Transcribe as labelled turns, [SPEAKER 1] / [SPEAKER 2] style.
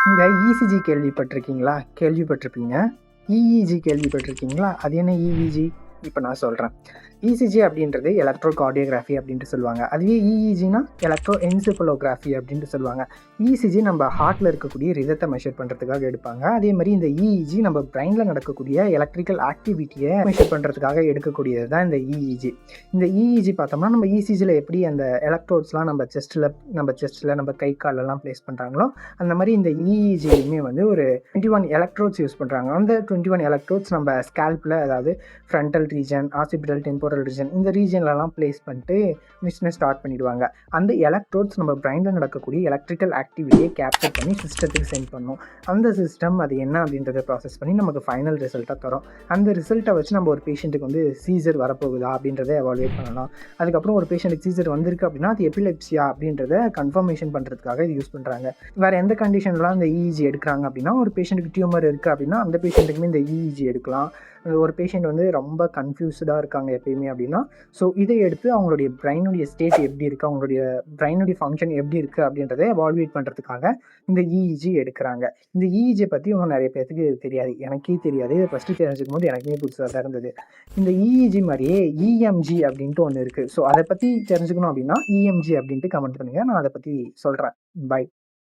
[SPEAKER 1] இந்த இசிஜி கேள்விப்பட்டிருக்கீங்களா? கேள்விப்பட்டிருப்பீங்க. இஇஜி கேள்விப்பட்டிருக்கீங்களா? அது என்ன இஇஜி? இப்ப நான் சொல்றேன். இசிஜி அப்படின்றது எலக்ட்ரோ கார்டியோகிராஃபி அப்படின்ட்டு சொல்லுவாங்க. அதுவே இஇஜினா எலக்ட்ரோ என்செஃபலோகிராஃபி அப்படின்ட்டு சொல்லுவாங்க. இசிஜி நம்ம ஹார்ட்ல இருக்கக்கூடிய ரிதத்தை மெஷர் பண்றதுக்காக எடுப்பாங்க. அதே மாதிரி இந்த இஇஜி நம்ம பிரெயின்ல நடக்கக்கூடிய எலக்ட்ரிக்கல் ஆக்டிவிட்டியை மெஷர் பண்றதுக்காக எடுக்கக்கூடியது தான் இந்த இஇஜி. இந்த இஇஜி பார்த்தோம்னா நம்ம இசிஜியில் எப்படி அந்த எலக்ட்ரோட்ஸ்லாம் நம்ம செஸ்ட்டில் நம்ம கை காலெல்லாம் பிளேஸ் பண்ணுறாங்களோ அந்த மாதிரி இந்த இஇஜிலையுமே வந்து ஒரு 21 எலக்ட்ரோட்ஸ் யூஸ் பண்ணுறாங்க. அந்த 21 எலக்ட்ரோட்ஸ் நம்ம ஸ்கேல்பில், அதாவது ஃப்ரண்டல் ரீஜன், ஆசிபிடல் டெம்போரல் ரீஜன், இந்த ரீஜன்லலாம் பிளேஸ் பண்ணிட்டு மிஷினை ஸ்டார்ட் பண்ணிடுவாங்க. அந்த எலக்ட்ரோட்ஸ் நம்ம பிரெயினில் நடக்கக்கூடிய எலக்ட்ரிக்கல் ஆக்டிவிட்டியை கேப்சர் பண்ணி சிஸ்டத்துக்கு சென்ட் பண்ணும். அந்த சிஸ்டம் அது என்ன அப்படின்றத ப்ராசஸ் பண்ணி நமக்கு ஃபைனல் ரிசல்ட்டாக தரும். அந்த ரிசல்ட்டை வச்சு நம்ம ஒரு பேஷண்ட்டுக்கு வந்து சீசர் வரப்போகுதா அப்படின்றத எவாலுவேட் பண்ணலாம். அதுக்கப்புறம் ஒரு பேஷண்ட்டுக்கு சீசர் வந்திருக்கு அப்படின்னா அது எபிலெப்சியா அப்படின்றத கன்ஃபர்மேஷன் பண்ணுறதுக்காக இது யூஸ் பண்ணுறாங்க. வேறு எந்த கண்டிஷன்லாம் இந்த இஇஜி எடுக்கிறாங்க அப்படின்னா, ஒரு பேஷண்ட்டுக்கு டியூமர் இருக்குது அப்படின்னா அந்த பேஷண்ட்டுக்குமே இந்த இஇஜி எடுக்கலாம். ஒரு பேஷண்ட் வந்து ரொம்ப கன்ஃபியூஸ்டாக இருக்காங்க எப்பயுமே அப்படின்னா, ஸோ இதை எடுத்து அவங்களுடைய பிரெயினுடைய ஸ்டேட் எப்படி இருக்குது, அவங்களுடைய பிரெயினுடைய ஃபங்க்ஷன் எப்படி இருக்குது அப்படின்றத எவாலுவேட் பண்ணுறதுக்காக இந்த இஇஜி எடுக்கிறாங்க. இந்த இஇஜியை பற்றி அவங்க நிறைய பேருக்கு தெரியாது, எனக்கே தெரியாது. இதை ஃபஸ்ட்டு தெரிஞ்சுக்கும் போது எனக்குமே புதுசாக தான் இருந்தது. இந்த இஇஜி மாதிரியே இஎம்ஜி அப்படின்ட்டு ஒன்று இருக்குது. ஸோ அதை பற்றி தெரிஞ்சுக்கணும் அப்படின்னா இஎம்ஜி அப்படின்ட்டு கமெண்ட் பண்ணுங்கள், நான் அதை பற்றி சொல்கிறேன். பை.